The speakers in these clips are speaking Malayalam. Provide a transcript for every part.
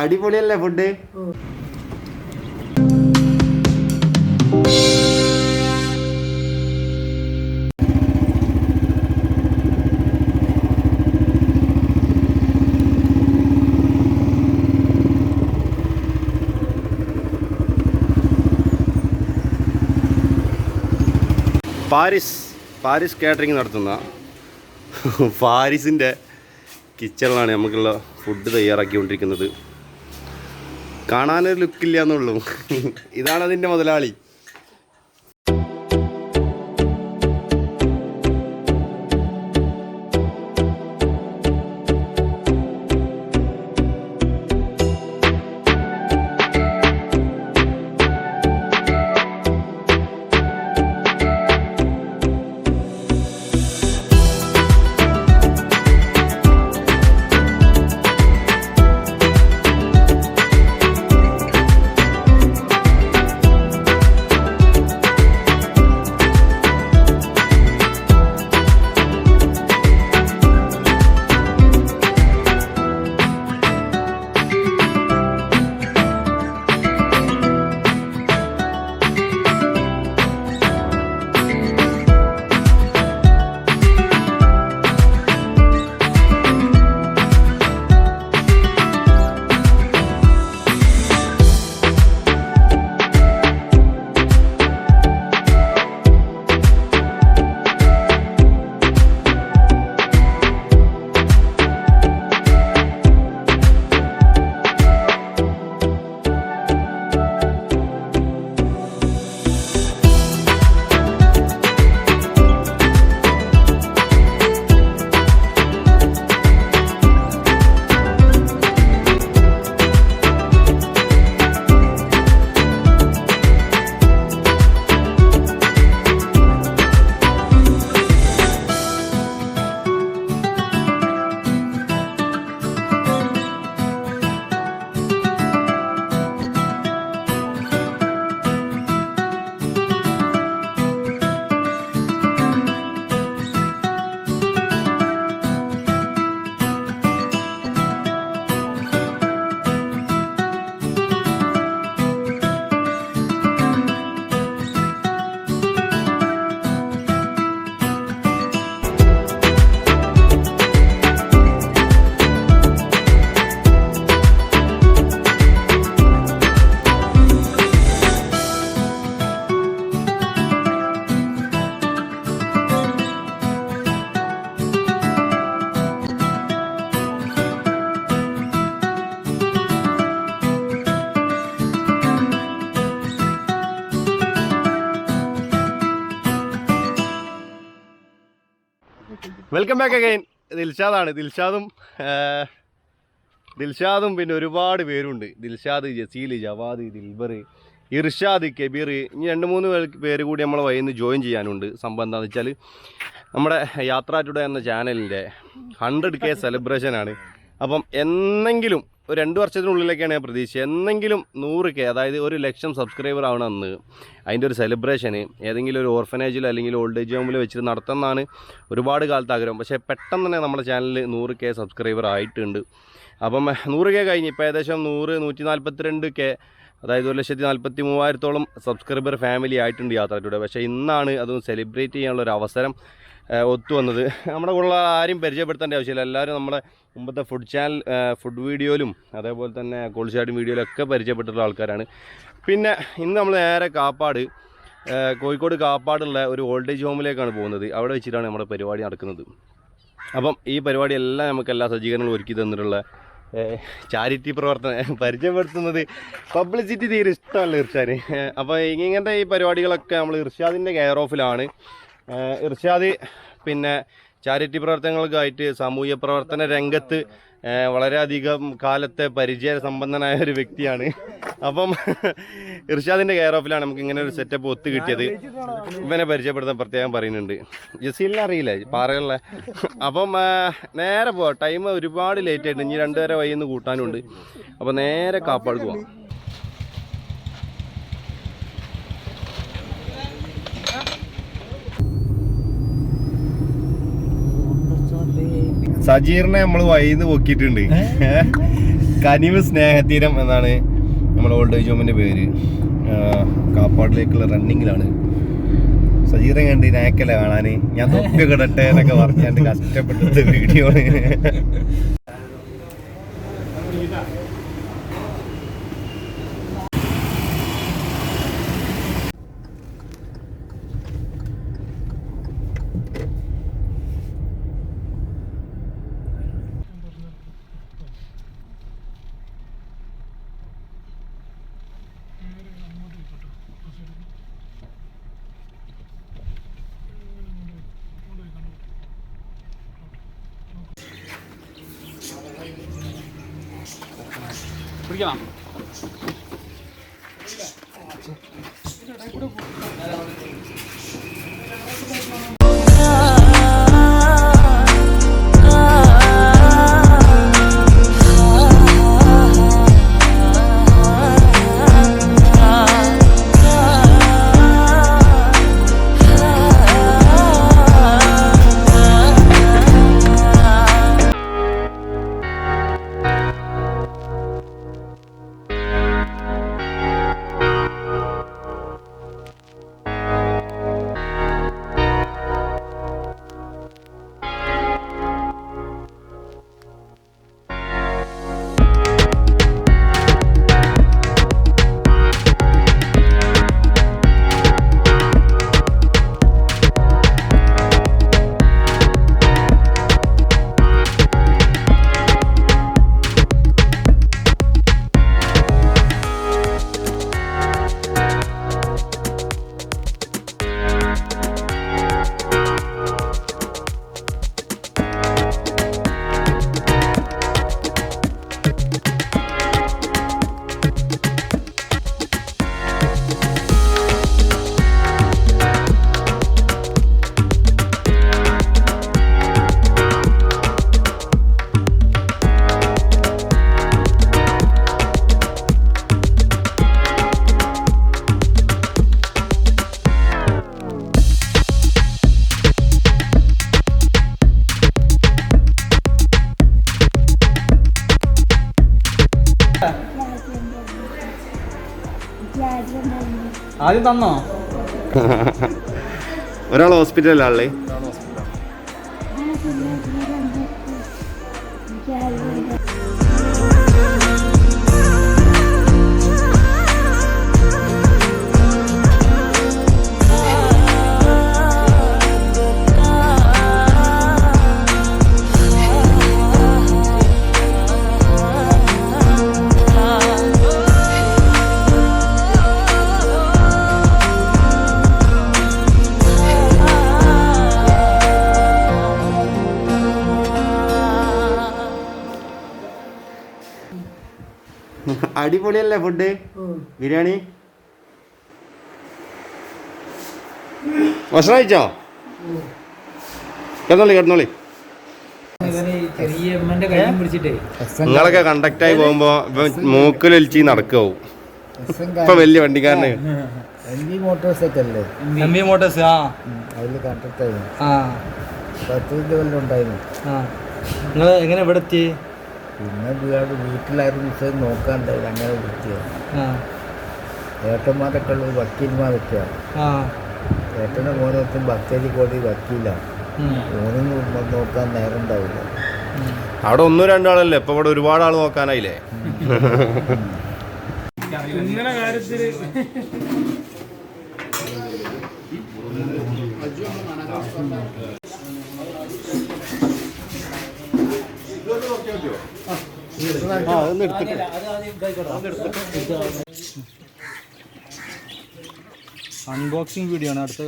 അടിപൊളിയല്ലേ ഫുഡ്? പാരിസ് കാറ്ററിംഗ് നടത്തുന്ന പാരിസിൻ്റെ കിച്ചണിലാണ് നമുക്കുള്ള ഫുഡ് തയ്യാറാക്കിക്കൊണ്ടിരിക്കുന്നത്. കാണാനൊരു ലുക്കില്ല എന്നുള്ളൂ. ഇതാണ് അതിൻ്റെ മുതലാളി. Welcome back again. ദിൽഷാദാണ്. ദിൽഷാദും പിന്നെ ഒരുപാട് പേരുണ്ട്. ദിൽഷാദ്, ജസീൽ, ജവാദ്, ദിൽബർ, ഇർഷാദ്, കബീർ, ഇനി 2-3 പേര് കൂടി നമ്മളെ വഴിയിൽ നിന്ന് ജോയിൻ ചെയ്യാനുണ്ട്. സംഭവം എന്താണെന്ന് വെച്ചാൽ നമ്മുടെ യാത്രാ ടുഡേ എന്ന ചാനലിൻ്റെ 100K സെലിബ്രേഷനാണ്. അപ്പം എന്നെങ്കിലും ഒരു 2 വർഷത്തിനുള്ളിലേക്കാണ് ഞാൻ പ്രതീക്ഷിച്ചത്. എന്നെങ്കിലും 100K, അതായത് 1,00,000 സബ്സ്ക്രൈബർ ആവണം അന്ന്. അതിൻ്റെ ഒരു സെലിബ്രേഷന് ഏതെങ്കിലും ഒരു ഓർഫനേജിലോ അല്ലെങ്കിൽ ഓൾഡ് ഏജ് ഹോമിലോ വെച്ചിട്ട് നടത്തുന്നതാണ് ഒരുപാട് കാലത്ത് ആഗ്രഹം. പക്ഷേ പെട്ടെന്ന് തന്നെ നമ്മുടെ ചാനലിൽ 100K സബ്സ്ക്രൈബർ ആയിട്ടുണ്ട്. അപ്പം 100K കഴിഞ്ഞ് ഇപ്പോൾ ഏകദേശം 142K, അതായത് 1,43,000-ഓളം സബ്സ്ക്രൈബർ ഫാമിലി ആയിട്ടുണ്ട് യാത്രാ ടുഡേ. പക്ഷേ ഇന്നാണ് അതൊന്ന് സെലിബ്രേറ്റ് ചെയ്യാനുള്ള ഒരു അവസരം ഒത്തു വന്നത്. നമ്മുടെ കൂടെ ആരും പരിചയപ്പെടുത്തേണ്ട ആവശ്യമില്ല. എല്ലാവരും നമ്മുടെ മുമ്പത്തെ ഫുഡ് വീഡിയോയിലും അതേപോലെ തന്നെ കോൾഷാർഡ് വീഡിയോയിലൊക്കെ പരിചയപ്പെട്ടിട്ടുള്ള ആൾക്കാരാണ്. പിന്നെ ഇന്ന് നമ്മൾ നേരെ കോഴിക്കോട് കാപ്പാടുള്ള ഒരു ഓൾഡ് ഏജ് ഹോമിലേക്കാണ് പോകുന്നത്. അവിടെ വെച്ചിട്ടാണ് നമ്മുടെ പരിപാടി നടക്കുന്നത്. അപ്പം ഈ പരിപാടി എല്ലാം നമുക്ക് എല്ലാ സജ്ജീകരണങ്ങളും ഒരുക്കി തന്നിട്ടുള്ള ചാരിറ്റി പ്രവർത്തനം പരിചയപ്പെടുത്തുന്നത് പബ്ലിസിറ്റി തീരെ ഇഷ്ടമല്ല ഇർഷാദിന്. അപ്പോൾ ഇങ്ങനത്തെ ഈ പരിപാടികളൊക്കെ നമ്മൾ ഇർഷാദിൻ്റെ കെയർ ഓഫിലാണ്. ഇർഷാദ് പിന്നെ ചാരിറ്റി പ്രവർത്തനങ്ങൾക്കായിട്ട് സാമൂഹ്യ പ്രവർത്തന രംഗത്ത് വളരെയധികം കാലത്തെ പരിചയസമ്പന്നനായ ഒരു വ്യക്തിയാണ്. അപ്പം ഇർഷാദിൻ്റെ കെയർ ഓഫിലാണ് നമുക്ക് ഇങ്ങനെ ഒരു സെറ്റപ്പ് ഒത്തു കിട്ടിയത്. ഇവനെ പരിചയപ്പെടുത്താൻ പ്രത്യേകം പറയുന്നുണ്ട്. ജസീലിനെ അറിയില്ലേ, പാറകളിലെ. അപ്പം നേരെ പോവാം. ടൈം ഒരുപാട് ലേറ്റ് ആയിട്ട് ഇനി 2 വരെ വൈകുന്നു കൂട്ടാനുണ്ട്. അപ്പോൾ നേരെ കാപ്പാട് പോവാം. സജീറിനെ നമ്മൾ വൈന്ന് പൊക്കിയിട്ടുണ്ട്. കനിവ് സ്നേഹതീരം എന്നാണ് നമ്മുടെ ഓൾഡ് ഏജ് ഹോമിന്റെ പേര്. കാപ്പാടിലേക്കുള്ള റണ്ണിങ്ങിലാണ്. സജീറെ കണ്ട് നാക്കല കാണാന് ഞാൻ തൊപ്പിയൊക്കെ ഇടട്ടെ എന്നൊക്കെ പറഞ്ഞാണ്ട് കഷ്ടപ്പെട്ടത് വീഡിയോ ആണ്. പിടിക്കണം. ആദ്യം തന്നോ? ഒരാൾ ഹോസ്പിറ്റലിലാണല്ലേ? അടിപൊളിയല്ലേ ഫുഡ്? ബിരിയാണി ഭക്ഷണം കഴിച്ചോ? കിടന്നോളി കിടന്നോളി. നിങ്ങളൊക്കെ കണ്ടക്റ്റായി പോകുമ്പോ മൂക്കിലൊലിച്ച് നടക്കാവും. ഇപ്പൊ വലിയ വണ്ടിക്കാരന് മോട്ടോഴ്സ് നിങ്ങൾ എങ്ങനെ ഇവിടെ എത്തി? പിന്നെ വീട്ടിലാരും വിഷയം നോക്കാണ്ടായി അങ്ങനെ വൃത്തിയാണ്. ഏട്ടന്മാരൊക്കെ ഉള്ളത് വക്കീൽമാരൊക്കെയാണ്. ഏട്ടൻ്റെ മോനൊത്തും ബത്തേരി കോടി വക്കീലാണ്. ഓനും നോക്കാൻ നേരം ഉണ്ടാവില്ല. അവിടെ ഒന്നും രണ്ടാളല്ലേ, ഇപ്പൊ ഇവിടെ ഒരുപാട് ആള് നോക്കാനായില്ലേ? കാര്യത്തില് അൺബോക്സിംഗ് വീഡിയോ ആണ് അടുത്ത.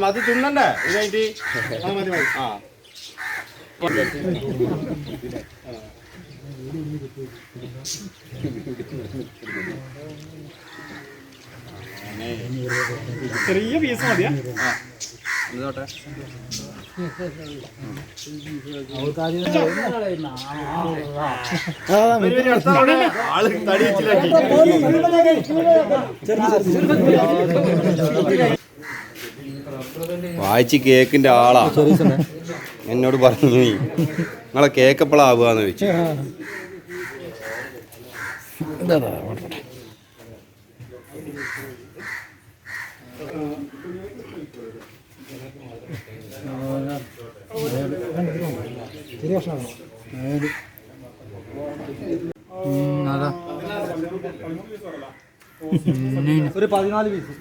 മതി തിന്നണ്ടേ ഇതായിട്ട്? ആ ചെറിയ പീസ് മതിയാ. വായിച്ച് കേക്കിന്റെ ആളാ എന്നോട് പറഞ്ഞു നിങ്ങളെ കേക്ക് എപ്പോഴാവുകയെന്ന് ചോദിച്ചു. ഒരു 14 പീസ്.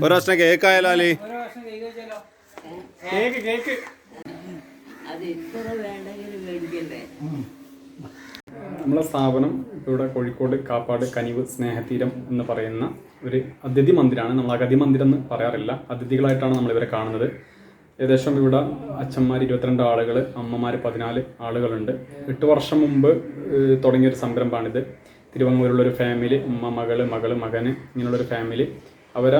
ഒരു വർഷം കേക്ക് ആയാലേ നമ്മളെ സ്ഥാപനം ഇവിടെ കോഴിക്കോട് കാപ്പാട് കനിവ് സ്നേഹതീരം എന്ന് പറയുന്ന ഒരു അതിഥി മന്ദിരമാണ്. നമ്മൾ അഗതി മന്ദിരം എന്ന് പറയാറില്ല, അതിഥികളായിട്ടാണ് നമ്മളിവരെ കാണുന്നത്. ഏകദേശം ഇവിടെ അച്ഛന്മാർ 22 ആളുകൾ, അമ്മമാർ 14 ആളുകളുണ്ട്. 8 വർഷം മുമ്പ് തുടങ്ങിയൊരു സംരംഭമാണിത്. തിരുവങ്ങൂരുള്ളൊരു ഫാമിലി, ഉമ്മ, മകന് ഇങ്ങനെയുള്ളൊരു ഫാമിലി, അവരെ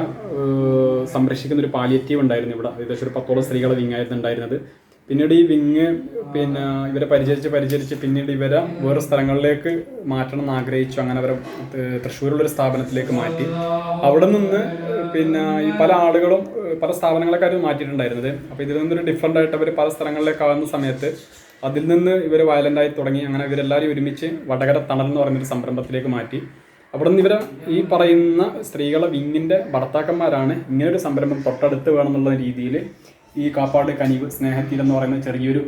സംരക്ഷിക്കുന്നൊരു പാലിയേറ്റീവ് ഉണ്ടായിരുന്നു ഇവിടെ. ഏകദേശം ഒരു 10ഓളം സ്ത്രീകളെ വിങ്ങായിരുന്നു ഉണ്ടായിരുന്നത്. പിന്നീട് ഈ വിങ് ഇവരെ പരിചരിച്ച് പിന്നീട് ഇവരെ വേറെ സ്ഥലങ്ങളിലേക്ക് മാറ്റണം എന്ന് ആഗ്രഹിച്ചു. അങ്ങനെ അവരെ തൃശ്ശൂരുള്ളൊരു സ്ഥാപനത്തിലേക്ക് മാറ്റി. അവിടെ നിന്ന് ഈ പല ആളുകളും പല സ്ഥാപനങ്ങളൊക്കെ മാറ്റിയിട്ടുണ്ടായിരുന്നത്. അപ്പോൾ ഇതിൽ നിന്നൊരു ഡിഫറൻ്റ് ആയിട്ട് അവർ പല സ്ഥലങ്ങളിലേക്ക് ആകുന്ന സമയത്ത് അതിൽ നിന്ന് ഇവർ വയലൻ്റായി തുടങ്ങി. അങ്ങനെ ഇവരെല്ലാവരും ഒരുമിച്ച് വടകര തണൽ എന്ന് പറയുന്നൊരു സംരംഭത്തിലേക്ക് മാറ്റി. അവിടെ നിന്ന് ഇവരെ ഈ പറയുന്ന സ്ത്രീകളെ വിങ്ങിൻ്റെ ഭർത്താക്കന്മാരാണ് ഇങ്ങനൊരു സംരംഭം തൊട്ടടുത്ത് വേണമെന്നുള്ള രീതിയിൽ ഈ കാപ്പാട് കനിവ് സ്നേഹതീരം എന്ന് പറയുന്ന ചെറിയൊരു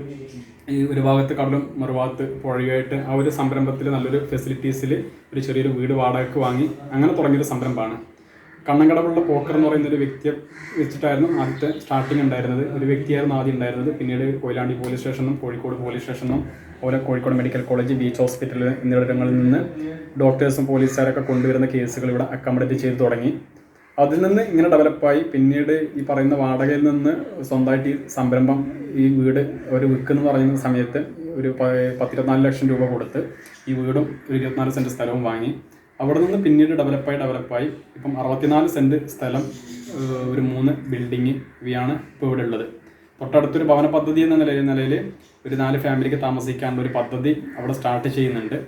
ഒരു ഭാഗത്ത് കടലും മറുഭാഗത്ത് പുഴയായിട്ട് ആ ഒരു സംരംഭത്തിൽ നല്ലൊരു ഫെസിലിറ്റീസിൽ ഒരു ചെറിയൊരു വീട് വാടകയ്ക്ക് വാങ്ങി അങ്ങനെ തുടങ്ങിയൊരു സംരംഭമാണ്. കണ്ണങ്കടവുള്ള പോക്കർ എന്ന് പറയുന്ന ഒരു വ്യക്തിയെ വെച്ചിട്ടായിരുന്നു ആദ്യത്തെ സ്റ്റാർട്ടിങ് ഉണ്ടായിരുന്നത്. ഒരു വ്യക്തിയായിരുന്നു ആദ്യം ഉണ്ടായിരുന്നത്. പിന്നീട് കൊയിലാണ്ടി പോലീസ് സ്റ്റേഷനും കോഴിക്കോട് പോലീസ് സ്റ്റേഷനും അതുപോലെ Kozhikode medical college, beach hospital എന്നിവിടങ്ങളിൽ നിന്ന് ഡോക്ടേഴ്സും പോലീസുകാരൊക്കെ കൊണ്ടുവരുന്ന കേസുകൾ ഇവിടെ അക്കോമഡേറ്റ് ചെയ്ത് തുടങ്ങി. അതിൽ നിന്ന് ഇങ്ങനെ ഡെവലപ്പായി പിന്നീട് ഈ പറയുന്ന വാടകയിൽ നിന്ന് സ്വന്തമായിട്ട് ഈ സംരംഭം ഈ വീട് ഒരു വിൽക്കുന്ന പറയുന്ന സമയത്ത് ഒരു 14 ലക്ഷം രൂപ കൊടുത്ത് ഈ വീടും ഒരു 24 സെൻറ്റ് സ്ഥലവും വാങ്ങി. അവിടെ നിന്ന് പിന്നീട് ഡെവലപ്പായി ഇപ്പം 64 സെൻറ്റ് സ്ഥലം, ഒരു 3 ബിൽഡിങ് ഇവയാണ് ഇപ്പോൾ ഇവിടെ ഉള്ളത്. തൊട്ടടുത്തൊരു ഭവന പദ്ധതി എന്ന നിലയിൽ ഒരു 4 ഫാമിലിക്ക് താമസിക്കാനുള്ള ഒരു പദ്ധതി അവിടെ സ്റ്റാർട്ട് ചെയ്യുന്നുണ്ട്.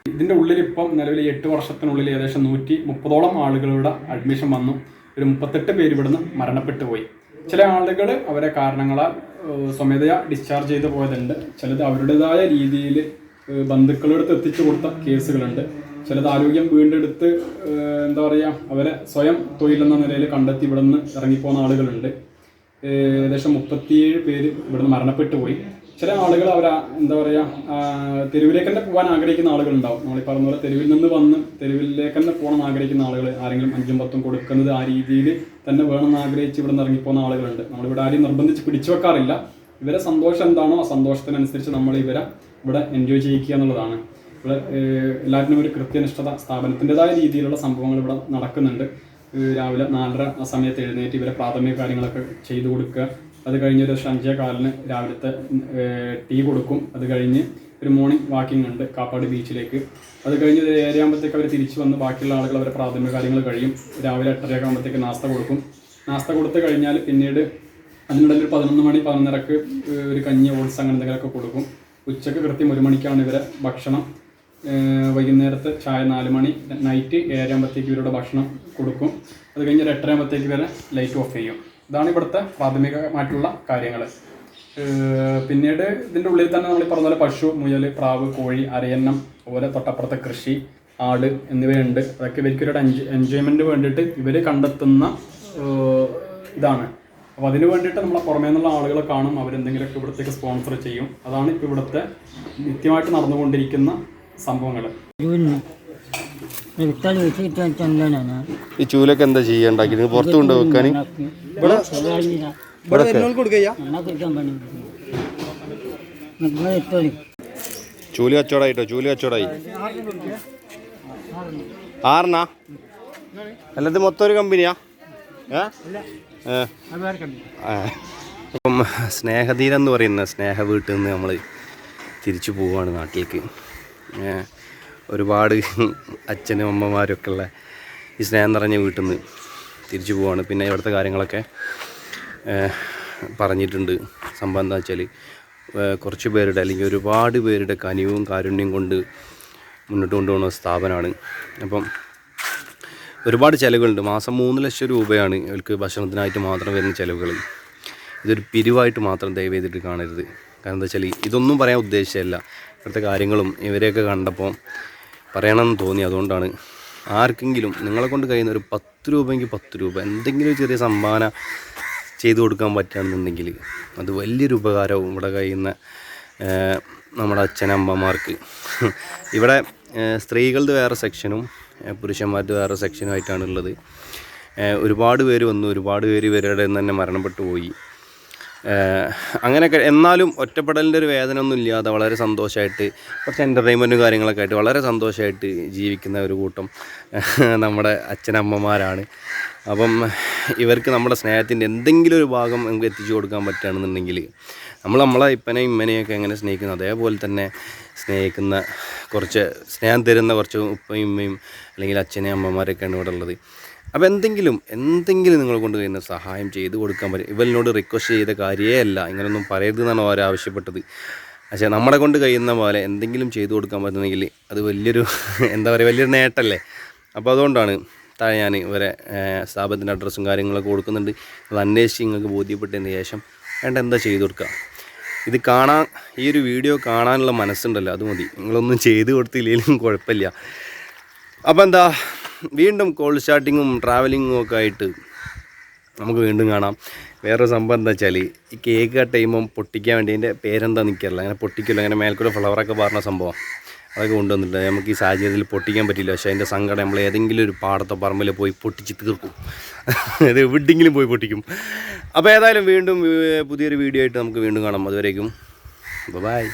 ഇതിൻ്റെ ഉള്ളിൽ ഇപ്പം നിലവിൽ 8 വർഷത്തിനുള്ളിൽ ഏകദേശം 130ഓളം ആളുകളുടെ അഡ്മിഷൻ വന്നു. ഒരു 38 പേര് ഇവിടുന്ന് മരണപ്പെട്ടു പോയി. ചില ആളുകൾ അവരെ കാരണങ്ങളാൽ സ്വമേധയാ ഡിസ്ചാർജ് ചെയ്ത് പോയതുണ്ട്. ചിലത് അവരുടേതായ രീതിയിൽ ബന്ധുക്കളെടുത്ത് എത്തിച്ചു കൊടുത്ത കേസുകളുണ്ട്. ചിലത് ആരോഗ്യം വീണ്ടെടുത്ത് എന്താ പറയുക അവരെ സ്വയം തൊഴിലെന്ന നിലയിൽ കണ്ടെത്തി ഇവിടെ നിന്ന് ഇറങ്ങിപ്പോകുന്ന ആളുകളുണ്ട്. ഏകദേശം 37 പേര് ഇവിടുന്ന് മരണപ്പെട്ടു പോയി. ചില ആളുകൾ അവർ എന്താ പറയുക തെരുവിലേക്ക് തന്നെ പോകാൻ ആഗ്രഹിക്കുന്ന ആളുകളുണ്ടാവും. നമ്മൾ ഈ പറഞ്ഞ പോലെ തെരുവിൽ നിന്ന് വന്ന് തെരുവിലേക്ക് തന്നെ പോകണമെന്ന് ആഗ്രഹിക്കുന്ന ആളുകൾ, ആരെങ്കിലും 5ഉം 10ഉം കൊടുക്കുന്നത് ആ രീതിയിൽ തന്നെ വേണമെന്ന് ആഗ്രഹിച്ച് ഇവിടെ നിന്ന് ഇറങ്ങിപ്പോകുന്ന ആളുകളുണ്ട്. നമ്മളിവിടെ ആരെയും നിർബന്ധിച്ച് പിടിച്ചു വെക്കാറില്ല. ഇവരെ സന്തോഷം എന്താണോ ആ സന്തോഷത്തിനനുസരിച്ച് നമ്മൾ ഇവരെ ഇവിടെ എൻജോയ് ചെയ്യിക്കുക എന്നുള്ളതാണ്. ഇവിടെ എല്ലാറ്റിനും ഒരു കൃത്യനിഷ്ഠത സ്ഥാപനത്തിൻ്റെതായ രീതിയിലുള്ള സംഭവങ്ങൾ ഇവിടെ നടക്കുന്നുണ്ട്. രാവിലെ 4:30 ആ സമയത്ത് എഴുന്നേറ്റ് ഇവരെ പ്രാഥമിക കാര്യങ്ങളൊക്കെ ചെയ്തു കൊടുക്കുക. അത് കഴിഞ്ഞ് ഒരു 5:15 രാവിലത്തെ ടീ കൊടുക്കും. അത് കഴിഞ്ഞ് ഒരു മോർണിംഗ് വാക്കിംഗ് ഉണ്ട് കാപ്പാട് ബീച്ചിലേക്ക്. അത് കഴിഞ്ഞ് 7 ആകുമ്പോഴത്തേക്ക് അവർ തിരിച്ച് വന്ന് ബാക്കിയുള്ള ആളുകൾ അവരെ പ്രാഥമിക കാര്യങ്ങൾ കഴിയും. രാവിലെ 8:30 ആകുമ്പോഴത്തേക്ക് നാസ്ത കൊടുക്കും. നാസ്ത കൊടുത്ത് കഴിഞ്ഞാൽ പിന്നീട് അതിനിടയിൽ ഒരു 11 മണി 11:30 ഒരു കഞ്ഞി, ഓട്സ് അങ്ങനെ എന്തെങ്കിലുമൊക്കെ കൊടുക്കും. ഉച്ചയ്ക്ക് കൃത്യം 1 മണിക്കാണ് ഇവരെ ഭക്ഷണം. വൈകുന്നേരത്തെ ചായ 4 മണി, നൈറ്റ് 7 ആകുമ്പോഴത്തേക്ക് ഇവരുടെ ഭക്ഷണം കൊടുക്കും. അത് കഴിഞ്ഞ് ഒരു 8:30 ആകുമ്പോഴത്തേക്ക് ഇവരെ ലൈറ്റ് ഓഫ് ചെയ്യും. ഇതാണ് ഇവിടുത്തെ പ്രാഥമികമായിട്ടുള്ള കാര്യങ്ങൾ. പിന്നീട് ഇതിൻ്റെ ഉള്ളിൽ തന്നെ നമ്മൾ പറഞ്ഞ പോലെ പശു, മുയൽ, പ്രാവ്, കോഴി, അരയന്നം, അതുപോലെ തൊട്ടപ്പുറത്തെ കൃഷി, ആട് എന്നിവയുണ്ട്. അതൊക്കെ ഇവർക്കൊരു എൻജോയ്മെൻറ്റ് വേണ്ടിയിട്ട് ഇവർ കണ്ടെത്തുന്ന ഇതാണ്. അപ്പോൾ അതിന് വേണ്ടിയിട്ട് നമ്മളെ പുറമേ നിന്നുള്ള ആളുകളെ കാണും, അവരെന്തെങ്കിലുമൊക്കെ ഇവിടത്തേക്ക് സ്പോൺസർ ചെയ്യും. അതാണ് ഇപ്പോൾ ഇവിടുത്തെ നിത്യമായിട്ട് നടന്നുകൊണ്ടിരിക്കുന്ന സംഭവങ്ങൾ. ഈ ചൂലൊക്കെ എന്താ ചെയ്യാണ്ടാക്കി പുറത്തു കൊണ്ട് വെക്കാൻ? ചൂല് കച്ചവടമായിട്ടോ? ചൂല് കച്ചവടമായി 6 അല്ലത് മൊത്തം ഒരു കമ്പനിയാ? അപ്പം സ്നേഹതീരം എന്ന് പറയുന്ന സ്നേഹ വീട്ടിൽ നിന്ന് നമ്മൾ തിരിച്ചു പോവുകയാണ് നാട്ടിലേക്ക്. ഒരുപാട് അച്ഛനും അമ്മമാരൊക്കെ ഉള്ള ഈ സ്നേഹം നിറഞ്ഞ വീട്ടിൽ നിന്ന് തിരിച്ചു പോവുകയാണ്. പിന്നെ ഇവിടുത്തെ കാര്യങ്ങളൊക്കെ പറഞ്ഞിട്ടുണ്ട്. സംഭവം എന്താ വെച്ചാൽ കുറച്ച് പേരുടെ അല്ലെങ്കിൽ ഒരുപാട് പേരുടെ കനിവും കാരുണ്യം കൊണ്ട് മുന്നോട്ട് കൊണ്ടുപോകുന്ന സ്ഥാപനമാണ്. അപ്പം ഒരുപാട് ചിലവുകളുണ്ട്. മാസം 3 ലക്ഷം രൂപയാണ് ഇവർക്ക് ഭക്ഷണത്തിനായിട്ട് മാത്രം വരുന്ന ചിലവുകൾ. ഇതൊരു പിരിവായിട്ട് മാത്രം ദയവ് ചെയ്തിട്ട് കാണരുത്. കാരണം എന്താ വെച്ചാൽ ഇതൊന്നും പറയാൻ ഉദ്ദേശിച്ചല്ല, ഇവിടുത്തെ കാര്യങ്ങളും ഇവരെയൊക്കെ കണ്ടപ്പോൾ പറയണമെന്ന് തോന്നി. അതുകൊണ്ടാണ് ആർക്കെങ്കിലും നിങ്ങളെ കൊണ്ട് കഴിയുന്ന ഒരു 10 രൂപയെങ്കിൽ 10 രൂപ എന്തെങ്കിലും ഒരു ചെറിയ സംഭാവന ചെയ്തു കൊടുക്കാൻ പറ്റുകയാണെന്നുണ്ടെങ്കിൽ അത് വലിയൊരു ഉപകാരവും ഇവിടെ കഴിയുന്ന നമ്മുടെ അച്ഛനമ്മമാർക്ക്. ഇവിടെ സ്ത്രീകളുടെ വേറെ സെക്ഷനും പുരുഷന്മാരുടെ വേറെ സെക്ഷനുമായിട്ടാണ് ഉള്ളത്. ഒരുപാട് പേര് വന്നു, ഒരുപാട് പേര് ഇവരുടെ തന്നെ മരണപ്പെട്ടു പോയി. അങ്ങനെയൊക്കെ എന്നാലും ഒറ്റപ്പെടലിൻ്റെ ഒരു വേദന ഒന്നും ഇല്ലാതെ വളരെ സന്തോഷമായിട്ട് കുറച്ച് എൻ്റർടൈൻമെൻറ്റും കാര്യങ്ങളൊക്കെ ആയിട്ട് വളരെ സന്തോഷമായിട്ട് ജീവിക്കുന്ന ഒരു കൂട്ടം നമ്മുടെ അച്ഛനമ്മമാരാണ്. അപ്പം ഇവർക്ക് നമ്മുടെ സ്നേഹത്തിൻ്റെ എന്തെങ്കിലും ഒരു ഭാഗം നമുക്ക് എത്തിച്ചു കൊടുക്കാൻ പറ്റുകയാണെന്നുണ്ടെങ്കിൽ നമ്മളെ ഇപ്പനെയും ഇമ്മനെയൊക്കെ എങ്ങനെ സ്നേഹിക്കുന്നു അതേപോലെ തന്നെ സ്നേഹിക്കുന്ന കുറച്ച് സ്നേഹം തരുന്ന കുറച്ച് ഉപ്പയും ഉമ്മയും അല്ലെങ്കിൽ അച്ഛനെയും അമ്മമാരൊക്കെയാണ് ഇവിടെ ഉള്ളത്. അപ്പോൾ എന്തെങ്കിലും നിങ്ങൾ കൊണ്ട് കഴിയുന്ന സഹായം ചെയ്ത് കൊടുക്കാൻ പറ്റും. ഇവരിനോട് റിക്വസ്റ്റ് ചെയ്ത കാര്യമേ അല്ല, ഇങ്ങനെയൊന്നും പറയരുതെന്നാണ് അവർ ആവശ്യപ്പെട്ടത്. പക്ഷേ നമ്മളെ കൊണ്ട് കഴിയുന്ന പോലെ എന്തെങ്കിലും ചെയ്തു കൊടുക്കാൻ പറ്റുന്നെങ്കിൽ അത് വലിയൊരു എന്താ പറയുക വലിയൊരു നേട്ടമല്ലേ. അപ്പോൾ അതുകൊണ്ടാണ് താഴെ ഞാൻ ഇവരെ സ്ഥാപനത്തിൻ്റെ അഡ്രസ്സും കാര്യങ്ങളൊക്കെ കൊടുക്കുന്നുണ്ട്. അത് അന്വേഷിച്ച് നിങ്ങൾക്ക് ബോധ്യപ്പെട്ടതിന് ശേഷം വേണ്ട എന്താ ചെയ്തു കൊടുക്കുക. ഇത് കാണാൻ ഈ ഒരു വീഡിയോ കാണാനുള്ള മനസ്സുണ്ടല്ലോ അത് മതി. നിങ്ങളൊന്നും ചെയ്തു കൊടുത്തില്ലെങ്കിലും കുഴപ്പമില്ല. അപ്പോൾ എന്താ വീണ്ടും കോൾ സ്റ്റാർട്ടിങ്ങും ട്രാവലിങ്ങും ഒക്കെ ആയിട്ട് നമുക്ക് വീണ്ടും കാണാം. വേറൊരു സംഭവം എന്താ വെച്ചാൽ ഈ കേക്ക് കട്ട് ചെയ്യുമ്പം പൊട്ടിക്കാൻ വേണ്ടി അതിൻ്റെ പേരെന്താ നിൽക്കാറില്ല, അങ്ങനെ പൊട്ടിക്കില്ല, അങ്ങനെ മേൽക്കൂടെ ഫ്ലവറൊക്കെ പറഞ്ഞ സംഭവം അതൊക്കെ കൊണ്ടുവന്നിട്ട് നമുക്ക് ഈ സാഹചര്യത്തിൽ പൊട്ടിക്കാൻ പറ്റില്ല. പക്ഷേ അതിൻ്റെ സങ്കടം നമ്മൾ ഏതെങ്കിലും ഒരു പാടത്തെ പറമ്പിൽ പോയി പൊട്ടിച്ച് തീർക്കും. അത് എവിടെയെങ്കിലും പോയി പൊട്ടിക്കും. അപ്പോൾ ഏതായാലും വീണ്ടും പുതിയൊരു വീഡിയോ ആയിട്ട് നമുക്ക് വീണ്ടും കാണാം. അതുവരേക്കും ബൈ.